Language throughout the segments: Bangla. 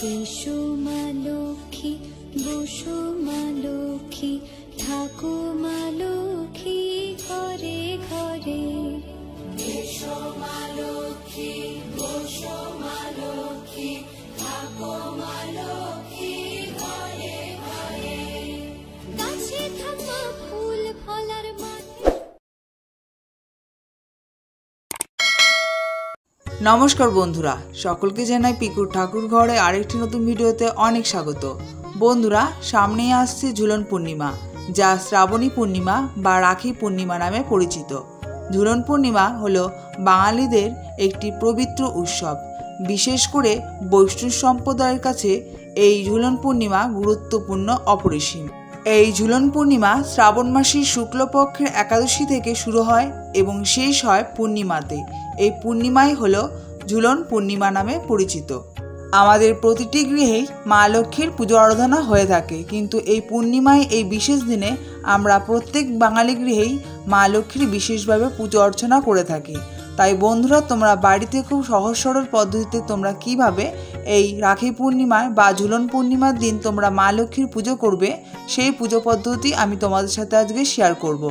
এসো মা লক্ষ্মী, বসো মা লক্ষ্মী, থাকো মা লক্ষ্মী ঘরে ঘরে। এসো মা লক্ষ্মী, বসো মা লক্ষ্মী, থাকো মা লক্ষ্মী ঘরে ঘরে। গাছে থাকা ফুল ফলার মাঠে। নমস্কার বন্ধুরা, সকলকে জানাই পিকুর ঠাকুর ঘরে আরেকটি নতুন ভিডিওতে অনেক স্বাগত। বন্ধুরা, সামনেই আসছে ঝুলন পূর্ণিমা, যা শ্রাবণী পূর্ণিমা বা রাখি পূর্ণিমা নামে পরিচিত। ঝুলন পূর্ণিমা হলো বাঙালিদের একটি পবিত্র উৎসব। বিশেষ করে বৈষ্ণব সম্প্রদায়ের কাছে এই ঝুলন পূর্ণিমা গুরুত্বপূর্ণ অপরিসীম। এই ঝুলন পূর্ণিমা শ্রাবণ মাসের শুক্লপক্ষের একাদশী থেকে শুরু হয় এবং শেষ হয় পূর্ণিমাতে। এই পূর্ণিমাই হলো ঝুলন পূর্ণিমা নামে পরিচিত। আমাদের প্রতিটি গৃহেই মা লক্ষ্মীর পুজো আরাধনা হয়ে থাকে, কিন্তু এই পূর্ণিমায় এই বিশেষ দিনে আমরা প্রত্যেক বাঙালি গৃহেই মা লক্ষ্মীর বিশেষভাবে পুজো অর্চনা করে থাকি। তাই বন্ধুরা, তোমরা বাড়িতে খুব সহজ সরল পদ্ধতিতে তোমরা কিভাবে এই রাখি পূর্ণিমায় বা ঝুলন পূর্ণিমার দিন তোমরা মা লক্ষ্মীর পুজো করবে, সেই পুজো পদ্ধতি আমি তোমাদের সাথে আজকে শেয়ার করব।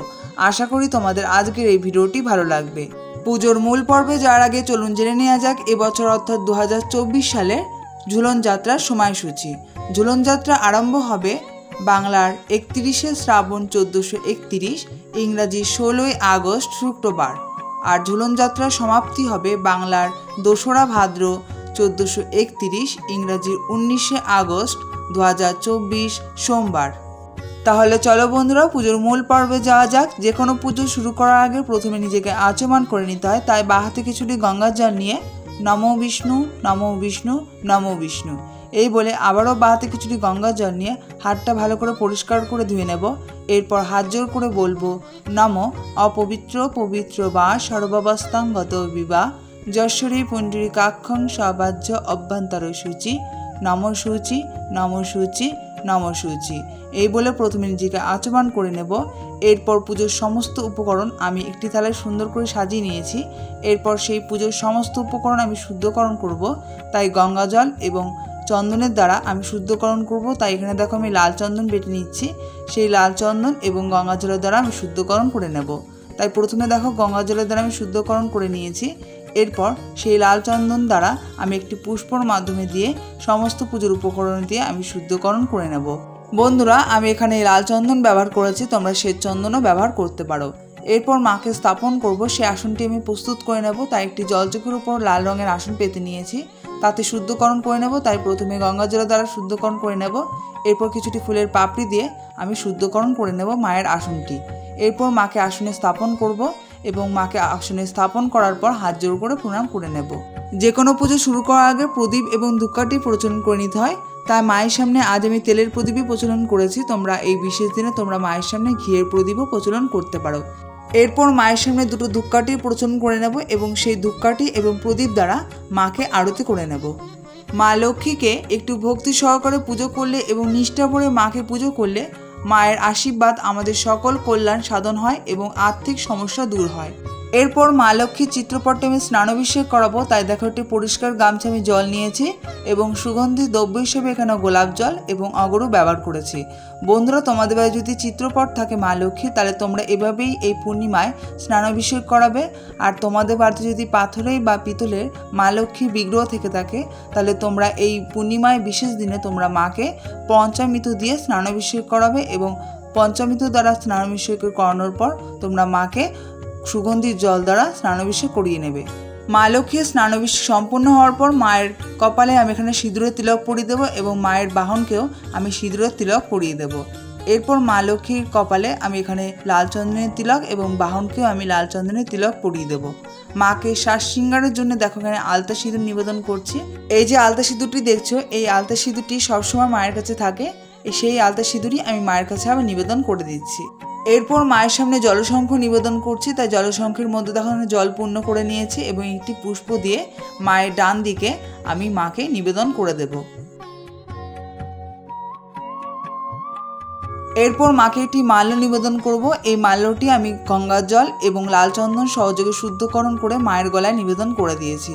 আশা করি তোমাদের আজকের এই ভিডিওটি ভালো লাগবে। পুজোর মূল পর্বে যাওয়ার আগে চলুন জেনে নেওয়া যাক এবছর অর্থাৎ 2024 সালের ঝুলন যাত্রার সময়সূচি। ঝুলন যাত্রা আরম্ভ হবে বাংলার 31শে শ্রাবণ 1431, ইংরাজি 16ই আগস্ট শুক্রবার। আর ঝুলন যাত্রার সমাপ্তি হবে বাংলার 2রা ভাদ্র 1431, ইংরাজি 19শে আগস্ট 2024 সোমবার। তাহলে চলো বন্ধুরা, পুজোর মূল পর্বে যাওয়া যাক। যে কোনো পুজো শুরু করার আগে প্রথমে নিজেকে আচমন করে নিতে হয়, তাই বাঁ হাতে কিছুটি গঙ্গার জল নিয়ে নমো বিষ্ণু, নমো বিষ্ণু, নমো বিষ্ণু এই বলে আবারও বাঁ হাতে কিছুটি গঙ্গার জল নিয়ে হাতটা ভালো করে পরিষ্কার করে ধুয়ে নেব। এরপর হাত জোর করে বলবো নমো অপবিত্র পবিত্র বা সর্বাবস্থাঙ্গত বিবাহ যশ্বরী পুণ্ডরীকাক্ষং সবাহ্য অভ্যন্তর সূচি নম সূচি, নম সূচি, নম সূচি এই বলে প্রথমে নিজেকে আচমন করে নেব। এরপর পুজোর সমস্ত উপকরণ আমি একটি থালায় সুন্দর করে সাজিয়ে নিয়েছি। এরপর সেই পুজোর সমস্ত উপকরণ আমি শুদ্ধকরণ করব, তাই গঙ্গা জল এবং চন্দনের দ্বারা আমি শুদ্ধকরণ করব। তাই এখানে দেখো আমি লাল চন্দন বেটে নিচ্ছি। সেই লাল চন্দন এবং গঙ্গা জলের দ্বারা আমি শুদ্ধকরণ করে নেব। তাই প্রথমে দেখো গঙ্গা জলের দ্বারা আমি শুদ্ধকরণ করে নিয়েছি। এরপর সেই লাল চন্দন দ্বারা আমি একটি পুষ্পর মাধ্যমে দিয়ে সমস্ত পুজোর উপকরণ দিয়ে আমি শুদ্ধকরণ করে নেব। বন্ধুরা, আমি এখানে লাল চন্দন ব্যবহার করেছি, তোমরা শ্বেত চন্দনও ব্যবহার করতে পারো। এরপর মাকে স্থাপন করব, সেই আসনটি আমি প্রস্তুত করে নেব। তাই একটি জলচৌকির উপর লাল রঙের আসন পেতে নিয়েছি, তাতে শুদ্ধকরণ করে নেব। তাই প্রথমে গঙ্গা জলের দ্বারা শুদ্ধকরণ করে নেব। এরপর কিছুটি ফুলের পাপড়ি দিয়ে আমি শুদ্ধকরণ করে নেব মায়ের আসনটি। এরপর মাকে আসনে স্থাপন করব এবং মাকে আসনে স্থাপন করার পর হাত জোড় করে প্রণাম করে নেব। যে কোনো পুজো শুরু করার আগে প্রদীপ এবং ধূপকাঠি প্রচলন করে নিতে হয়। তাই মায়ের সামনে আজ আমি তেলের প্রদীপই প্রচলন করেছি। তোমরা এই বিশেষ দিনে তোমরা মায়ের সামনে ঘিয়ের প্রদীপও প্রচলন করতে পারো। এরপর মায়ের সামনে দুটো ধূপকাঠি প্রচলন করে নেব এবং সেই ধূপকাঠি এবং প্রদীপ দ্বারা মাকে আরতি করে নেব। মা লক্ষ্মীকে একটু ভক্তি সহকারে পুজো করলে এবং নিষ্ঠা ভরে মাকে পুজো করলে মায়ের আশীর্বাদ আমাদের সকল কল্যাণ সাধন হয় এবং আর্থিক সমস্যা দূর হয়। এরপর মা লক্ষ্মীর চিত্রপটে আমি স্নানাভিষেক করাবো। তাই দেখো একটি পরিষ্কার গামছা আমি জল নিয়েছি এবং সুগন্ধি দ্রব্য হিসেবে এখানে গোলাপ জল এবং অগরু ব্যবহার করেছি। বন্ধুরা, তোমাদের বাড়ি যদি চিত্রপট থাকে মা লক্ষ্মী, তাহলে তোমরা এভাবেই এই পূর্ণিমায় স্নানাভিষেক করাবে। আর তোমাদের বাড়িতে যদি পাথরের বা পিতলের মা লক্ষ্মীর বিগ্রহ থেকে থাকে, তাহলে তোমরা এই পূর্ণিমায় বিশেষ দিনে তোমরা মাকে পঞ্চামৃত দিয়ে স্নানাভিষেক করাবে এবং পঞ্চামৃত দ্বারা স্নানাভিষেক করানোর পর তোমরা মাকে সুগন্ধির জল দ্বারা স্নানাভিষেক করিয়ে নেবে। মা লক্ষ্মীর স্নানাভিষেক সম্পূর্ণ হওয়ার পর মায়ের কপালে আমি এখানে সিঁদুরের তিলক পরিয়ে দেবো এবং মায়ের বাহনকেও আমি সিঁদুরের তিলক পরিয়ে দেবো। এরপর মা লক্ষ্মীর কপালে আমি এখানে লাল চন্দনের তিলক এবং বাহনকেও আমি লাল চন্দনের তিলক পরিয়ে দেবো। মাকে শ্বাস শৃঙ্গারের জন্য দেখো এখানে আলতা সিঁদুর নিবেদন করছি। এই যে আলতা সিঁদুরটি দেখছো, এই আলতা সিঁদুরটি সবসময় মায়ের কাছে থাকে। সেই আলতা সিঁদুরই আমি মায়ের কাছে আমি নিবেদন করে দিচ্ছি। এরপর মায়ের সামনে জলশঙ্খ নিবেদন করছি। তাই জলশঙ্খের মধ্যে দেখো জল পূর্ণ করে নিয়েছি এবং একটি পুষ্প দিয়ে মায়ের ডান দিকে আমি মাকে নিবেদন করে দেব। এরপর মাকে একটি মাল্য নিবেদন করব। এই মাল্যটি আমি গঙ্গার জল এবং লাল চন্দন সহযোগে শুদ্ধকরণ করে মায়ের গলায় নিবেদন করে দিয়েছি।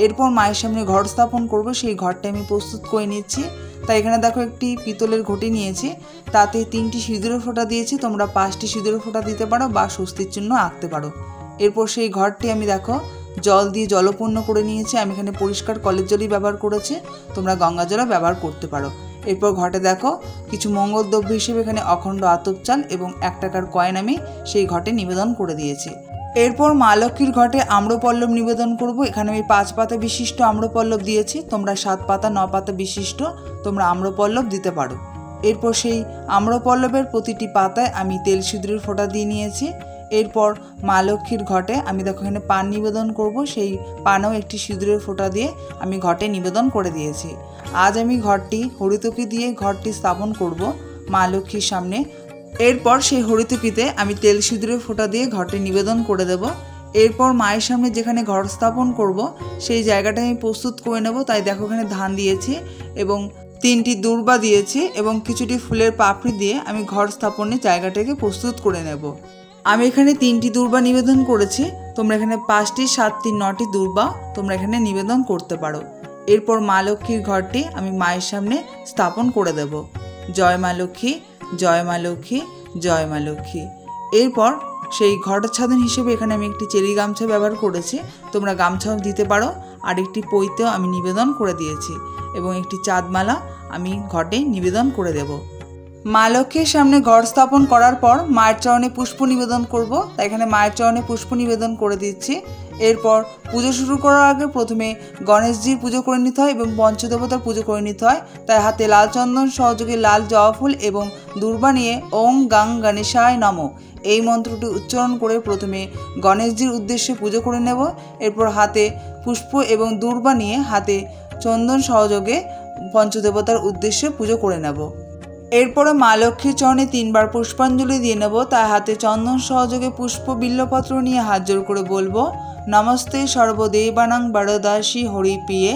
এরপর মায়ের সামনে ঘট স্থাপন করব, সেই ঘরটা আমি প্রস্তুত করে নিচ্ছি। তাই এখানে দেখো একটি পিতলের ঘটি নিয়েছি, তাতে 3টি সিঁদুরের ফোঁটা দিয়েছি। তোমরা 5টি সিঁদুরের ফোঁটা দিতে পারো বা স্বস্তির চিহ্ন আঁকতে পারো। এরপর সেই ঘরটি আমি দেখো জল দিয়ে জলপূর্ণ করে নিয়েছি। আমি এখানে পরিষ্কার কলের জলই ব্যবহার করেছি, তোমরা গঙ্গা জলও ব্যবহার করতে পারো। এরপর ঘটে দেখো কিছু মঙ্গল দ্রব্য হিসেবে এখানে অখণ্ড আতপ চাল এবং 1 টাকার কয়েন আমি সেই ঘটে নিবেদন করে দিয়েছি। এরপর মা লক্ষ্মীর ঘটে আম্রপল্লব নিবেদন করব। এখানে আমি 5 পাতা বিশিষ্ট আম্রপল্লব দিয়েছি, তোমরা 7 পাতা 9 পাতা বিশিষ্ট তোমরা আম্রপল্লব দিতে পারো। এরপর সেই আম্রপল্লবের প্রতিটি পাতায় আমি তেল সিঁদুরের ফোঁটা দিয়ে নিয়েছি। এরপর মা লক্ষ্মীর ঘটে আমি দেখো এখানে পান নিবেদন করব, সেই পানেও একটি সিঁদুরের ফোঁটা দিয়ে আমি ঘটে নিবেদন করে দিয়েছি। আজ আমি ঘরটি হরিতকি দিয়ে ঘরটি স্থাপন করব মা লক্ষ্মীর সামনে। এরপর সেই হরিতকিতে আমি তেল সিঁদুরের ফোঁটা দিয়ে ঘরটি নিবেদন করে দেব। এরপর মায়ের সামনে যেখানে ঘর স্থাপন করব সেই জায়গাটা আমি প্রস্তুত করে নেব। তাই দেখো এখানে ধান দিয়েছি এবং 3টি দূর্বা দিয়েছি এবং কিছুটি ফুলের পাপড়ি দিয়ে আমি ঘর স্থাপনের জায়গাটাকে প্রস্তুত করে নেব। আমি এখানে 3টি দূর্বা নিবেদন করেছি, তোমরা এখানে 5টি 7টি 9টি দূর্বা তোমরা এখানে নিবেদন করতে পারো। এরপর মা লক্ষ্মীর ঘরটি আমি মায়ের সামনে স্থাপন করে দেব। জয় মা লক্ষ্মী, জয় মা লক্ষ্মী, জয় মা লক্ষ্মী। এরপর সেই ঘটাচ্ছাদন হিসেবে এখানে আমি একটি চেরি গামছা ব্যবহার করেছি, তোমরা গামছাও দিতে পারো। আর একটি পৈতেও আমি নিবেদন করে দিয়েছি এবং একটি চাঁদমালা আমি ঘটে নিবেদন করে দেব। মা লক্ষ্মীর সামনে ঘর স্থাপন করার পর মায়ের চরণে পুষ্প নিবেদন করব, তাই এখানে মায়ের চরণে পুষ্প নিবেদন করে দিচ্ছি। এরপর পুজো শুরু করার আগে প্রথমে গণেশজির পুজো করে নিতে হয় এবং পঞ্চদেবতার পুজো করে নিতে হয়। তাই হাতে লাল চন্দন সহযোগে লাল জবা ফুল এবং দূর্বা নিয়ে ওং গাং গণেশায় নমঃ এই মন্ত্রটি উচ্চারণ করে প্রথমে গণেশজির উদ্দেশ্যে পুজো করে নেব। এরপর হাতে পুষ্প এবং দূর্বা নিয়ে হাতে চন্দন সহযোগে পঞ্চদেবতার উদ্দেশ্যে পুজো করে নেব। এরপরে মা লক্ষ্মীর চরণে 3 বার পুষ্পাঞ্জলি দিয়ে নেব। তার হাতে চন্দন সহযোগে পুষ্প বিল্লপত্র নিয়ে হাত জোড় করে বলবো, নমস্তে সর্বদেবানাং বরদাসী হরিপ্রিয়ে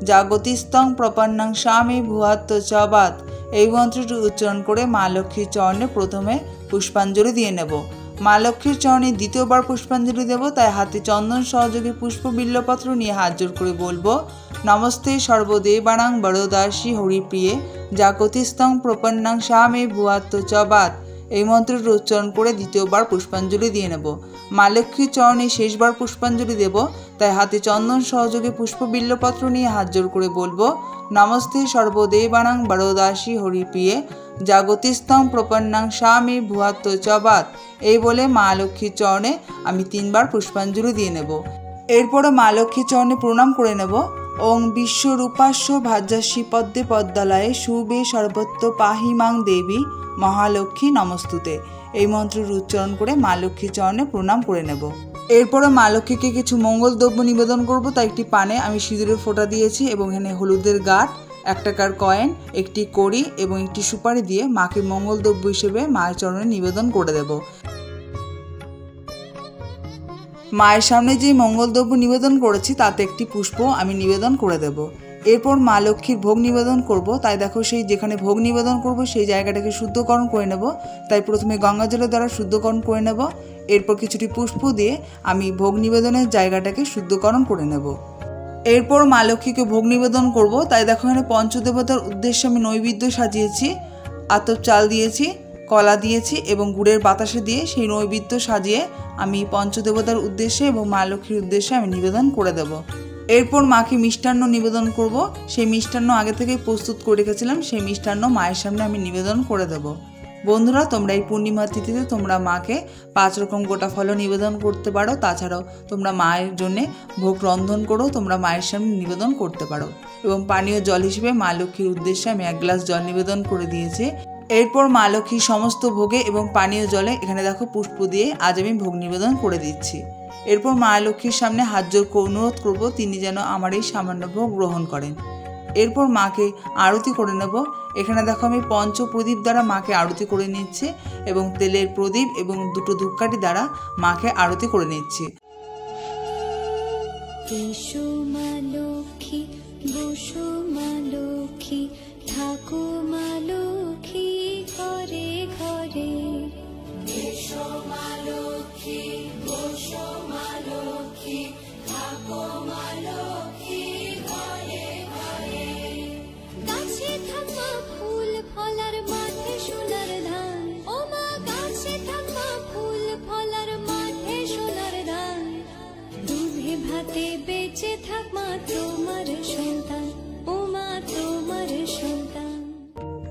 জাগতিস্তং প্রপন্নাং স্বামী ভুয়াত্ত চবাত এই মন্ত্রটি উচ্চারণ করে মা লক্ষ্মীর চরণে প্রথমে পুষ্পাঞ্জলি দিয়ে নেব। মা লক্ষ্মীর চরণে দ্বিতীয়বার পুষ্পাঞ্জলি দেব। তাই হাতে চন্দন সহযোগে পুষ্প বিল্লপত্র নিয়ে হাত জোড় করে বলবো, নমস্তে সর্বদেবানাং বরদাসী হরিপ্রিয়ে জাগতিস্তং প্রপন্নাং স্বামী ভুয়াত্ত চবাত এই মন্ত্রটি উচ্চারণ করে দ্বিতীয়বার পুষ্পাঞ্জলি দিয়ে নেব। মা লক্ষ্মীর চরণে শেষবার পুষ্পাঞ্জলি দেব। তাই হাতে চন্দন সহযোগে পুষ্প বিল্লপত্র নিয়ে হাত জোড় করে বলবো, নমস্তে সর্বদেবানাং বরদাসী হরিপ্রিয়ে জাগতিস্তং প্রপন্নাং স্বামী ভুয়াত্ত চবাত এই বলে মা লক্ষ্মীর চরণে আমি 3 বার পুষ্পাঞ্জলি দিয়ে নেব। এরপরে মা লক্ষ্মীর চরণে প্রণাম করে নেব। ওং বিশ্বরূপাস্য ভাজ্যাস্যি পদ্মে পদ্মালয়ে শুভে সর্বত্র পাহি মাং দেবী মহালক্ষ্মী নমস্তুতে এই মন্ত্রের উচ্চারণ করে মা লক্ষ্মীর চরণে প্রণাম করে নেব। এরপরে মা লক্ষ্মীকে কিছু মঙ্গল দ্রব্য নিবেদন করব। তাই একটি পানে আমি সিঁদুরের ফোঁটা দিয়েছি এবং এখানে হলুদের গাঁট, 1 টাকার কয়েন, একটি কড়ি এবং একটি সুপারি দিয়ে মাকে মঙ্গল দ্রব্য হিসেবে মায়ের চরণে নিবেদন করে দেব। মায়ের সামনে যে মঙ্গল দ্রব্য নিবেদন করেছি তাতে একটি পুষ্প আমি নিবেদন করে দেব। এরপর মা লক্ষ্মীর ভোগ নিবেদন করব। তাই দেখো সেই যেখানে ভোগ নিবেদন করব সেই জায়গাটাকে শুদ্ধকরণ করে নেব। তাই প্রথমে গঙ্গা জলের দ্বারা শুদ্ধকরণ করে নেব। এরপর কিছুটি পুষ্প দিয়ে আমি ভোগ নিবেদনের জায়গাটাকে শুদ্ধকরণ করে নেব। এরপর মা লক্ষ্মীকে ভোগ নিবেদন করব। তাই দেখো এখানে পঞ্চদেবতার উদ্দেশ্যে আমি নৈবেদ্য সাজিয়েছি, আতপ চাল দিয়েছি, কলা দিয়েছি এবং গুড়ের বাতাসে দিয়ে সেই নৈবেদ্য সাজিয়ে আমি পঞ্চদেবতার উদ্দেশ্যে এবং মা লক্ষ্মীর উদ্দেশ্যে আমি নিবেদন করে দেব। এরপর মাকে মিষ্টান্ন নিবেদন করব। সেই মিষ্টান্ন আগে থেকে প্রস্তুত করে রেখেছিলাম, সেই মিষ্টান্ন মায়ের সামনে আমি নিবেদন করে দেব। বন্ধুরা, তোমরা এই পূর্ণিমা তিথিতে তোমরা মাকে 5 রকম গোটা ফলও নিবেদন করতে পারো। তাছাড়াও তোমরা মায়ের জন্য ভোগ রন্ধন করেও তোমরা মায়ের সামনে নিবেদন করতে পারো। এবং পানীয় জল হিসেবে মা লক্ষ্মীর উদ্দেশ্যে আমি 1 গ্লাস জল নিবেদন করে দিয়েছি। এরপর মা লক্ষ্মীর সমস্ত ভোগে এবং পানীয় জলে এখানে দেখো পুষ্প দিয়ে আজ আমি ভোগ নিবেদন করে দিচ্ছি। এরপর মা লক্ষ্মীর সামনে হাত জোড় করে অনুরোধ করব তিনি যেন আমার এই সামান্য ভোগ গ্রহণ করেন। এরপর মাকে আরতি করে নেব। এখানে দেখো আমি পঞ্চপ্রদীপ দ্বারা মাকে আরতি করে নিচ্ছি এবং তেলের প্রদীপ এবং 2টো ধূপকাঠি দ্বারা মাকে আরতি করে নিচ্ছি। এসো মা লক্ষ্মী, বসো মা লক্ষ্মী, থাকো মা লক্ষ্মী ঘরে ঘরে। এসো মা লক্ষ্মী, বসো মা লক্ষ্মী, থাকো মা লক্ষ্মী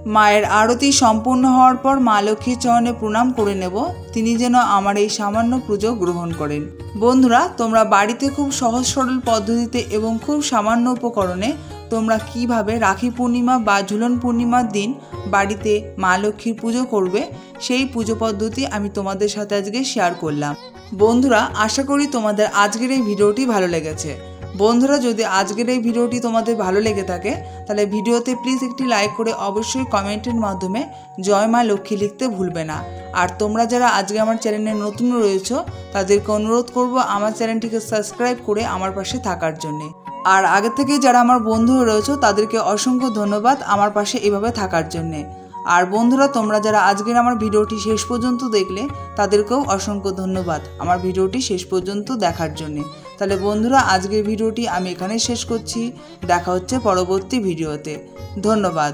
মায়ের আরতি সম্পূর্ণ হওয়ার পর মা লক্ষ্মীর চরণে প্রণাম করে নেব, তিনি যেন আমার এই সামান্য পুজো গ্রহণ করেন। বন্ধুরা, তোমরা বাড়িতে খুব সহজ সরল পদ্ধতিতে এবং খুব সামান্য উপকরণে তোমরা কিভাবে রাখি পূর্ণিমা বা ঝুলন পূর্ণিমার দিন বাড়িতে মা লক্ষ্মীর পুজো করবে সেই পুজো পদ্ধতি আমি তোমাদের সাথে আজকে শেয়ার করলাম। বন্ধুরা, আশা করি তোমাদের আজকের এই ভিডিওটি ভালো লেগেছে। বন্ধুরা, যদি আজকের এই ভিডিওটি তোমাদের ভালো লেগে থাকে তাহলে ভিডিওতে প্লিজ একটি লাইক করে অবশ্যই কমেন্টের মাধ্যমে জয় মা লক্ষ্মী লিখতে ভুলবে না। আর তোমরা যারা আজকে আমার চ্যানেলে নতুন রয়েছো তাদেরকে অনুরোধ করব আমার চ্যানেলটিকে সাবস্ক্রাইব করে আমার পাশে থাকার জন্যে। আর আগে থেকে যারা আমার বন্ধু রয়েছো তাদেরকে অসংখ্য ধন্যবাদ আমার পাশে এভাবে থাকার জন্যে। আর বন্ধুরা, তোমরা যারা আজকের আমার ভিডিওটি শেষ পর্যন্ত দেখলে তাদেরকেও অসংখ্য ধন্যবাদ আমার ভিডিওটি শেষ পর্যন্ত দেখার জন্য। তাহলে বন্ধুরা, আজকের ভিডিওটি আমি এখানে শেষ করছি। দেখা হচ্ছে পরবর্তী ভিডিওতে। ধন্যবাদ।